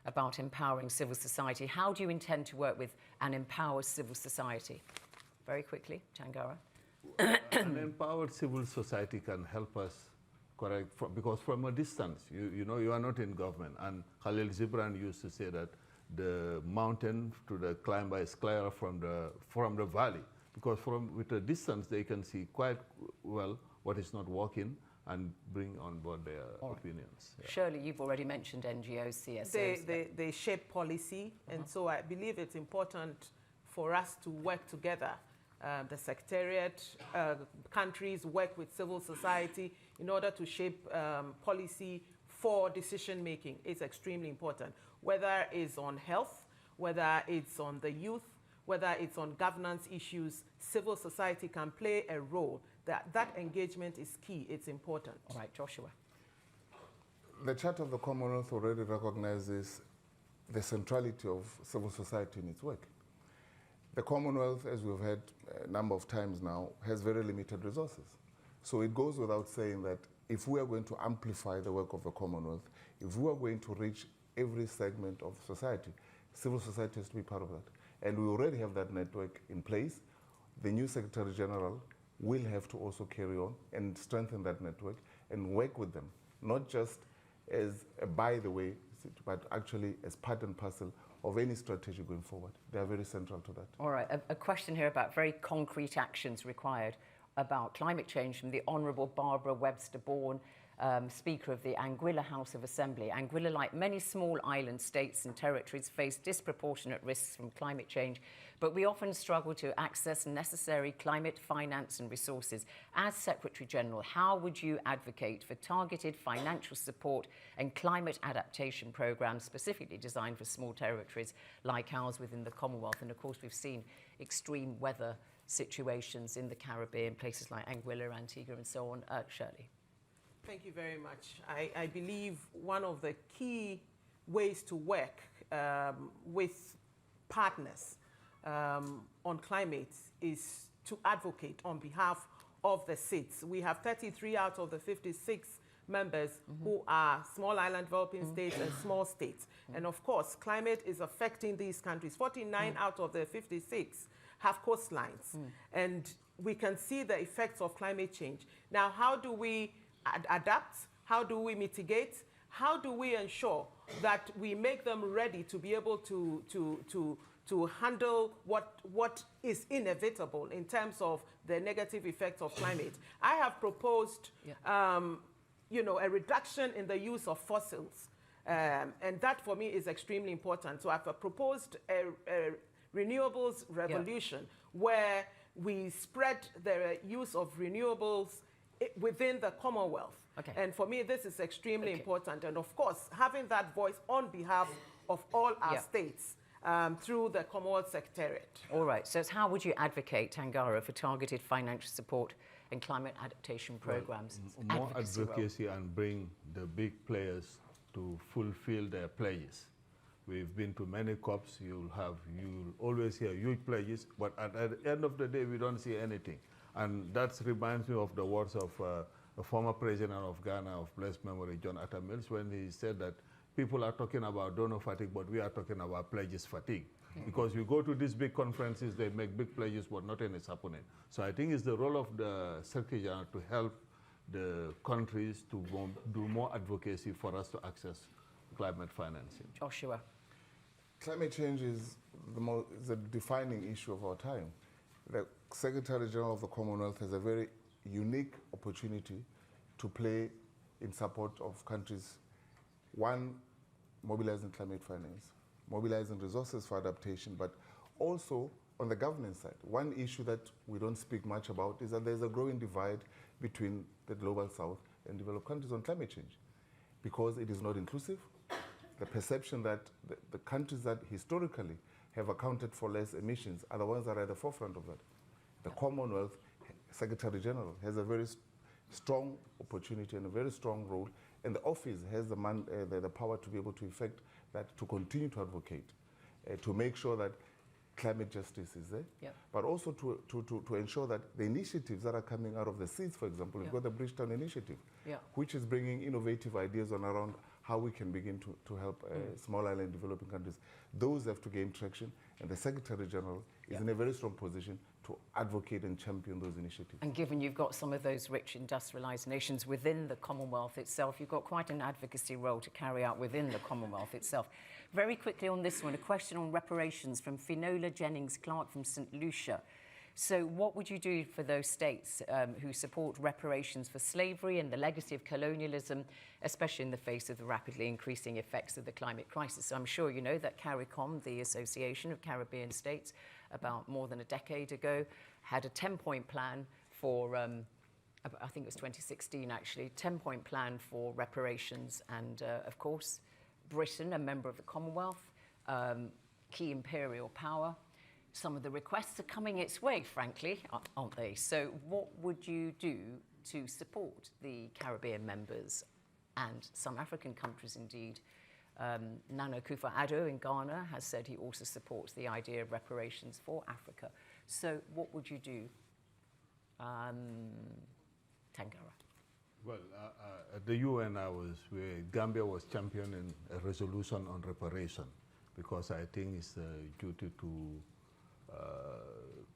about empowering civil society. How do you intend to work with and empower civil society? Very quickly, Tangara. An empowered civil society can help us correct, because from a distance, you know, you are not in government. And Khalil Gibran used to say that the mountain to the climber is clearer from the valley, because with a distance they can see quite well what is not working and bring on board their opinions. Yeah. Shirley, you've already mentioned NGOs, CSOs. They shape policy, and so I believe it's important for us to work together. The Secretariat, countries work with civil society in order to shape policy for decision-making. It's extremely important. Whether it's on health, whether it's on the youth, whether it's on governance issues, civil society can play a role. That engagement is key. It's important. All right, Joshua. The Charter of the Commonwealth already recognizes the centrality of civil society in its work. The Commonwealth, as we've heard a number of times now, has very limited resources. So it goes without saying that if we are going to amplify the work of the Commonwealth, if we are going to reach every segment of society, civil society has to be part of that. And we already have that network in place. The new Secretary General will have to also carry on and strengthen that network and work with them, not just as a by the way, but actually as part and parcel of any strategy going forward. They are very central to that. All right, a question here about very concrete actions required about climate change from the Honourable Barbara Webster-Bourne, Speaker of the Anguilla House of Assembly. Anguilla, like many small island states and territories, face disproportionate risks from climate change, but we often struggle to access necessary climate finance and resources. As Secretary-General, how would you advocate for targeted financial support and climate adaptation programmes specifically designed for small territories like ours within the Commonwealth? And of course, we've seen extreme weather situations in the Caribbean, places like Anguilla, Antigua and so on. Shirley. Thank you very much. I believe one of the key ways to work with partners on climate is to advocate on behalf of the SIDS. We have 33 out of the 56 members who are small island developing states and small states. And of course, climate is affecting these countries. 49 out of the 56 have coastlines. And we can see the effects of climate change. Now, how do we adapt? How do we mitigate? How do we ensure that we make them ready to be able to handle what is inevitable in terms of the negative effects of climate? I have proposed, you know, a reduction in the use of fossils, and that for me is extremely important. So I've proposed a renewables revolution where we spread the use of renewables within the Commonwealth. And for me, this is extremely important. And of course, having that voice on behalf of all our states through the Commonwealth Secretariat. All right, so how would you advocate, Tangara, for targeted financial support and climate adaptation programs? Well, more advocacy and bring the big players to fulfill their pledges. We've been to many COPs, you'll always hear huge pledges, but at the end of the day, we don't see anything. And that reminds me of the words of the former president of Ghana of blessed memory, John Atta Mills, when he said that people are talking about donor fatigue, but we are talking about pledges fatigue. Because you go to these big conferences, they make big pledges, but nothing is happening. So I think it's the role of the Secretary General to help the countries to do more advocacy for us to access climate financing. Joshua. Climate change is the defining issue of our time. The Secretary General of the Commonwealth has a very unique opportunity to play in support of countries. One, mobilizing climate finance, mobilizing resources for adaptation, but also on the governance side. One issue that we don't speak much about is that there's a growing divide between the global south and developed countries on climate change, because it is not inclusive. The perception that the countries that historically have accounted for less emissions are the ones that are at the forefront of that. The Commonwealth Secretary General has a very strong opportunity and a very strong role, and the office has the power to be able to effect that, to continue to advocate, to make sure that climate justice is there, but also to ensure that the initiatives that are coming out of the SIDS, for example, we've got the Bridgetown Initiative, which is bringing innovative ideas on around how we can begin to help small island developing countries. Those have to gain traction, and the Secretary General is in a very strong position to advocate and champion those initiatives. And given you've got some of those rich industrialised nations within the Commonwealth itself, you've got quite an advocacy role to carry out within the Commonwealth itself. Very quickly on this one, a question on reparations from Finola Jennings-Clark from St Lucia. So what would you do for those states who support reparations for slavery and the legacy of colonialism, especially in the face of the rapidly increasing effects of the climate crisis? So I'm sure you know that CARICOM, the Association of Caribbean States, about more than a decade ago, had a 10-point plan for, I think it was 2016 actually, 10-point plan for reparations. And of course, Britain, a member of the Commonwealth, key imperial power, some of the requests are coming its way, frankly, aren't they? So what would you do to support the Caribbean members and some African countries indeed? Nana Akufo-Addo in Ghana has said he also supports the idea of reparations for Africa. So what would you do? Tangara. Well, at the UN, Gambia was championing a resolution on reparation because I think it's a duty to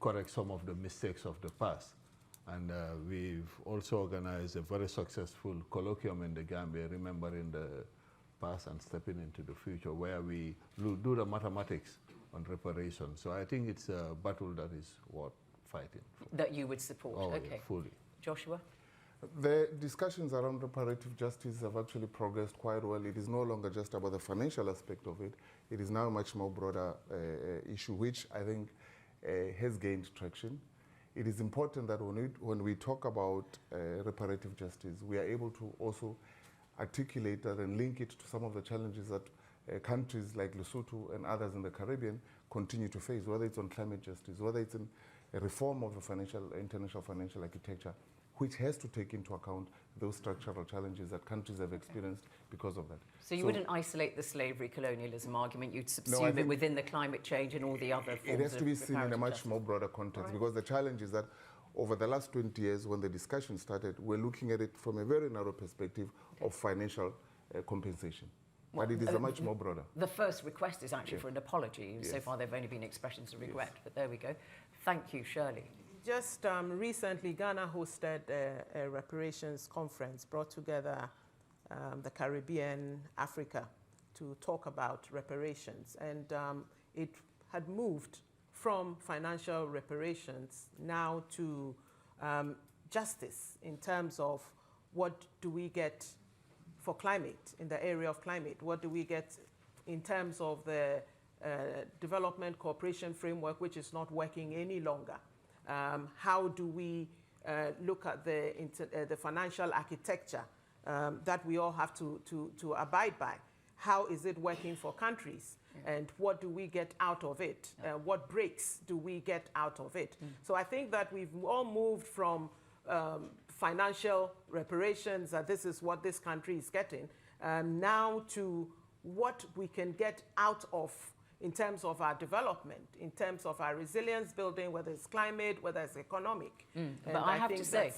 correct some of the mistakes of the past. And we've also organized a very successful colloquium in the Gambia, remembering the past and stepping into the future, where we do the mathematics on reparation. So I think it's a battle that is worth fighting for. That you would support, okay. Yeah, fully. Joshua? The discussions around reparative justice have actually progressed quite well. It is no longer just about the financial aspect of it. It is now a much more broader issue, which I think has gained traction. It is important that when we talk about reparative justice, we are able to also articulate that and link it to some of the challenges that countries like Lesotho and others in the Caribbean continue to face, whether it's on climate justice, whether it's in a reform of the international financial architecture, which has to take into account those structural challenges that countries have experienced because of that. So you wouldn't isolate the slavery colonialism argument, you'd subsume it within the climate change and all the other forms of it has to be seen in a much justice. more broader context, because the challenge is that over the last 20 years, when the discussion started, we're looking at it from a very narrow perspective of financial compensation. Well, but it is a much more broader. The first request is actually for an apology. Yes. So far, they've only been expressions of regret, but there we go. Thank you, Shirley. Just recently, Ghana hosted a reparations conference, brought together the Caribbean, Africa, to talk about reparations. And it had moved from financial reparations now to justice in terms of what do we get for climate, in the area of climate? What do we get in terms of the development cooperation framework, which is not working any longer? How do we look at the financial architecture that we all have to abide by? How is it working for countries? And what do we get out of it? What breaks do we get out of it? So I think that we've all moved from financial reparations, that this is what this country is getting, now to what we can get out of in terms of our development, in terms of our resilience building, whether it's climate, whether it's economic. But I have to say,